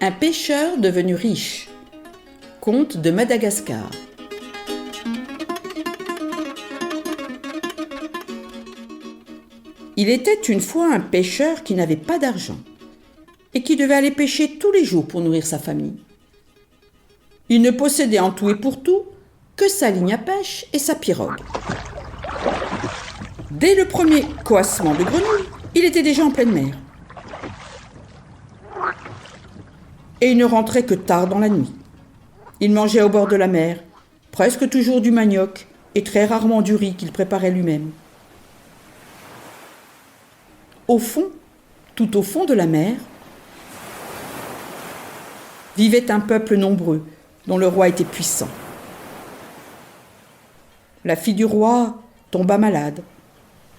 Un pêcheur devenu riche. Conte de Madagascar. Il était une fois un pêcheur qui n'avait pas d'argent et qui devait aller pêcher tous les jours pour nourrir sa famille. Il ne possédait en tout et pour tout que sa ligne à pêche et sa pirogue. Dès le premier coassement de grenouille, il était déjà en pleine mer. Et il ne rentrait que tard dans la nuit. Il mangeait au bord de la mer, presque toujours du manioc et très rarement du riz qu'il préparait lui-même. Au fond, tout au fond de la mer, vivait un peuple nombreux dont le roi était puissant. La fille du roi tomba malade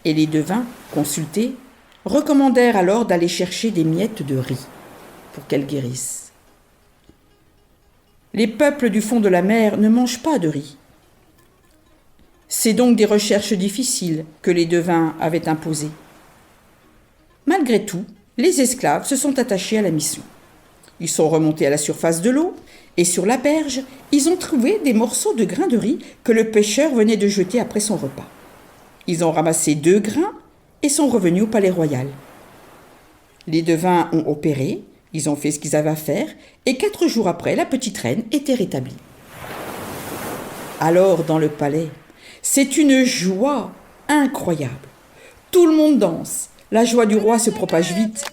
et les devins, consultés, recommandèrent alors d'aller chercher des miettes de riz pour qu'elle guérisse. Les peuples du fond de la mer ne mangent pas de riz. C'est donc des recherches difficiles que les devins avaient imposées. Malgré tout, les esclaves se sont attachés à la mission. Ils sont remontés à la surface de l'eau et sur la berge, ils ont trouvé des morceaux de grains de riz que le pêcheur venait de jeter après son repas. Ils ont ramassé 2 grains et sont revenus au palais royal. Les devins ont opéré, ils ont fait ce qu'ils avaient à faire et 4 jours après, la petite reine était rétablie. Alors, dans le palais, c'est une joie incroyable. Tout le monde danse. La joie du roi se propage vite.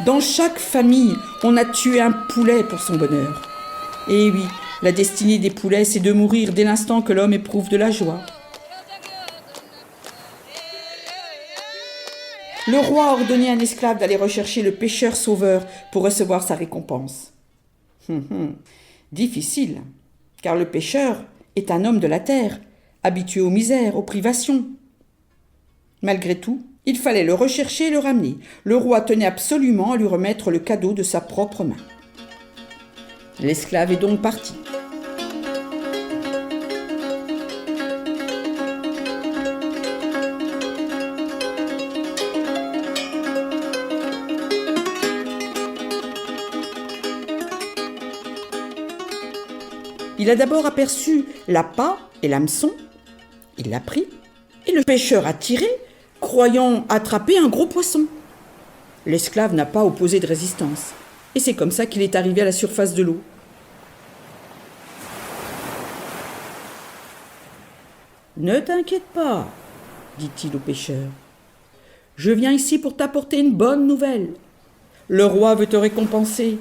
Dans chaque famille, on a tué un poulet pour son bonheur. Et oui, la destinée des poulets, c'est de mourir dès l'instant que l'homme éprouve de la joie. Le roi a ordonné à un esclave d'aller rechercher le pêcheur sauveur pour recevoir sa récompense. Difficile, car le pêcheur est un homme de la terre, habitué aux misères, aux privations. Malgré tout, il fallait le rechercher et le ramener. Le roi tenait absolument à lui remettre le cadeau de sa propre main. L'esclave est donc parti. Il a d'abord aperçu l'appât et l'hameçon. Il l'a pris et le pêcheur a tiré, croyant attraper un gros poisson. L'esclave n'a pas opposé de résistance. Et c'est comme ça qu'il est arrivé à la surface de l'eau. « Ne t'inquiète pas, dit-il au pêcheur. Je viens ici pour t'apporter une bonne nouvelle. Le roi veut te récompenser,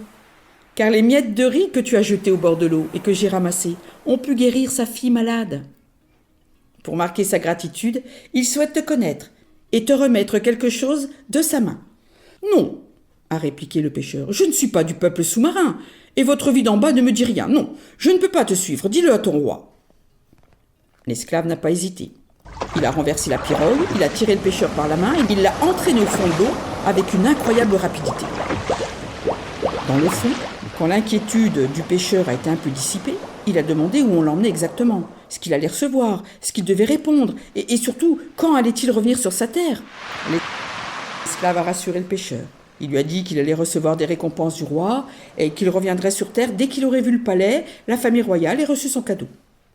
car les miettes de riz que tu as jetées au bord de l'eau et que j'ai ramassées ont pu guérir sa fille malade. Pour marquer sa gratitude, il souhaite te connaître et te remettre quelque chose de sa main. »« Non, a répliqué le pêcheur, je ne suis pas du peuple sous-marin, et votre vie d'en bas ne me dit rien. Non, je ne peux pas te suivre, dis-le à ton roi. » L'esclave n'a pas hésité. Il a renversé la pirogue, il a tiré le pêcheur par la main et il l'a entraîné au fond de l'eau avec une incroyable rapidité. Dans le fond, quand l'inquiétude du pêcheur a été un peu dissipée, il a demandé où on l'emmenait exactement, ce qu'il allait recevoir, ce qu'il devait répondre, et surtout, quand allait-il revenir sur sa terre. L'esclave a rassuré le pêcheur. Il lui a dit qu'il allait recevoir des récompenses du roi et qu'il reviendrait sur terre dès qu'il aurait vu le palais, la famille royale et reçu son cadeau.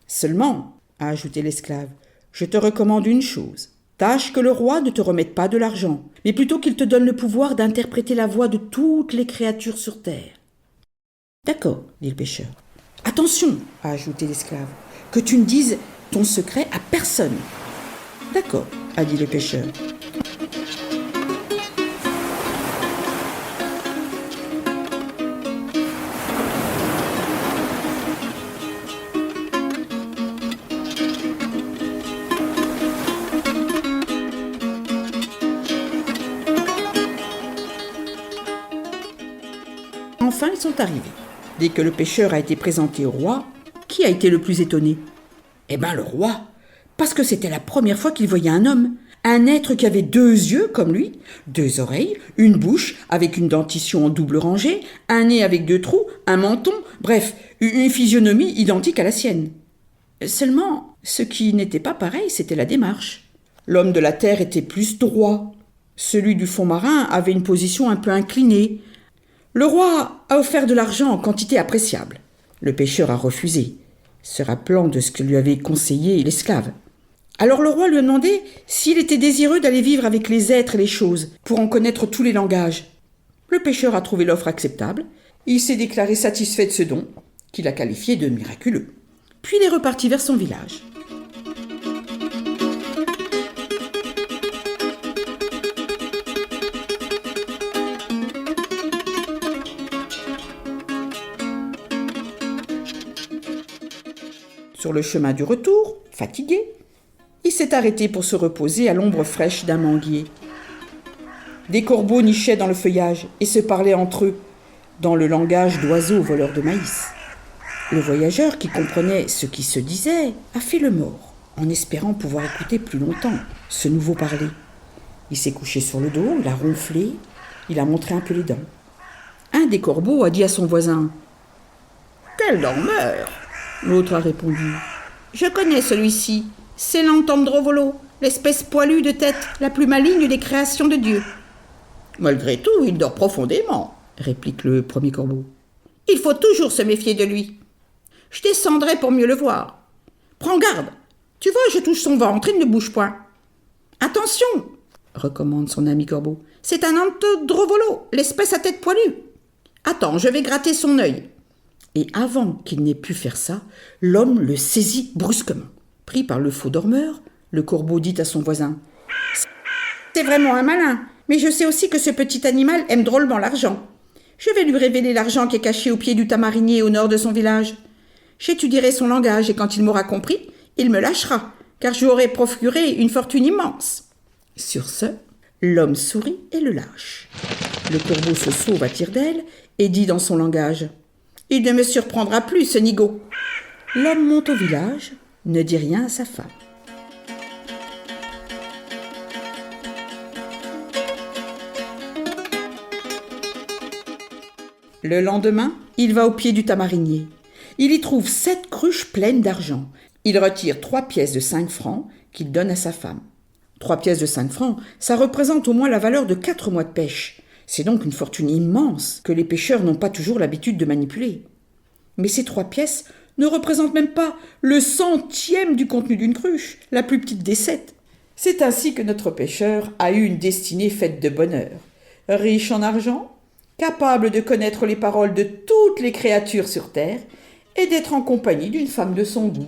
Seulement, a ajouté l'esclave, je te recommande une chose. Tâche que le roi ne te remette pas de l'argent, mais plutôt qu'il te donne le pouvoir d'interpréter la voix de toutes les créatures sur terre. D'accord, dit le pêcheur. Attention, a ajouté l'esclave, que tu ne dises ton secret à personne. D'accord, a dit le pêcheur. Enfin, ils sont arrivés. Dès que le pêcheur a été présenté au roi, qui a été le plus étonné ? Eh bien, le roi, parce que c'était la première fois qu'il voyait un homme. Un être qui avait 2 yeux comme lui, 2 oreilles, une bouche avec une dentition en double rangée, un nez avec 2 trous, un menton, bref, une physionomie identique à la sienne. Seulement, ce qui n'était pas pareil, c'était la démarche. L'homme de la terre était plus droit. Celui du fond marin avait une position un peu inclinée. Le roi a offert de l'argent en quantité appréciable. Le pêcheur a refusé, se rappelant de ce que lui avait conseillé l'esclave. Alors le roi lui a demandé s'il était désireux d'aller vivre avec les êtres et les choses, pour en connaître tous les langages. Le pêcheur a trouvé l'offre acceptable. Il s'est déclaré satisfait de ce don, qu'il a qualifié de miraculeux. Puis il est reparti vers son village. Sur le chemin du retour, fatigué, il s'est arrêté pour se reposer à l'ombre fraîche d'un manguier. Des corbeaux nichaient dans le feuillage et se parlaient entre eux, dans le langage d'oiseaux voleurs de maïs. Le voyageur, qui comprenait ce qui se disait, a fait le mort, en espérant pouvoir écouter plus longtemps ce nouveau parler. Il s'est couché sur le dos, il a ronflé, il a montré un peu les dents. Un des corbeaux a dit à son voisin « Quel dormeur !» L'autre a répondu « Je connais celui-ci, c'est l'Antandrovolo, l'espèce poilue de tête la plus maligne des créations de Dieu. » « Malgré tout, il dort profondément, » réplique le premier corbeau. « Il faut toujours se méfier de lui. Je descendrai pour mieux le voir. Prends garde, tu vois, je touche son ventre, il ne bouge point. »« Attention !» recommande son ami corbeau. « C'est un Antandrovolo, l'espèce à tête poilue. Attends, je vais gratter son œil. » Et avant qu'il n'ait pu faire ça, l'homme le saisit brusquement. Pris par le faux dormeur, le corbeau dit à son voisin « C'est vraiment un malin, mais je sais aussi que ce petit animal aime drôlement l'argent. Je vais lui révéler l'argent qui est caché au pied du tamarinier au nord de son village. J'étudierai son langage et quand il m'aura compris, il me lâchera, car je lui aurai procuré une fortune immense. » Sur ce, l'homme sourit et le lâche. Le corbeau se sauve à tire-d'aile et dit dans son langage « Il ne me surprendra plus, ce nigaud. » L'homme monte au village, ne dit rien à sa femme. Le lendemain, il va au pied du tamarinier. Il y trouve 7 cruches pleines d'argent. Il retire 3 pièces de 5 francs qu'il donne à sa femme. 3 pièces de 5 francs, ça représente au moins la valeur de 4 mois de pêche. C'est donc une fortune immense que les pêcheurs n'ont pas toujours l'habitude de manipuler. Mais ces 3 pièces ne représentent même pas le 100e du contenu d'une cruche, la plus petite des 7. C'est ainsi que notre pêcheur a eu une destinée faite de bonheur. Riche en argent, capable de connaître les paroles de toutes les créatures sur terre et d'être en compagnie d'une femme de son goût.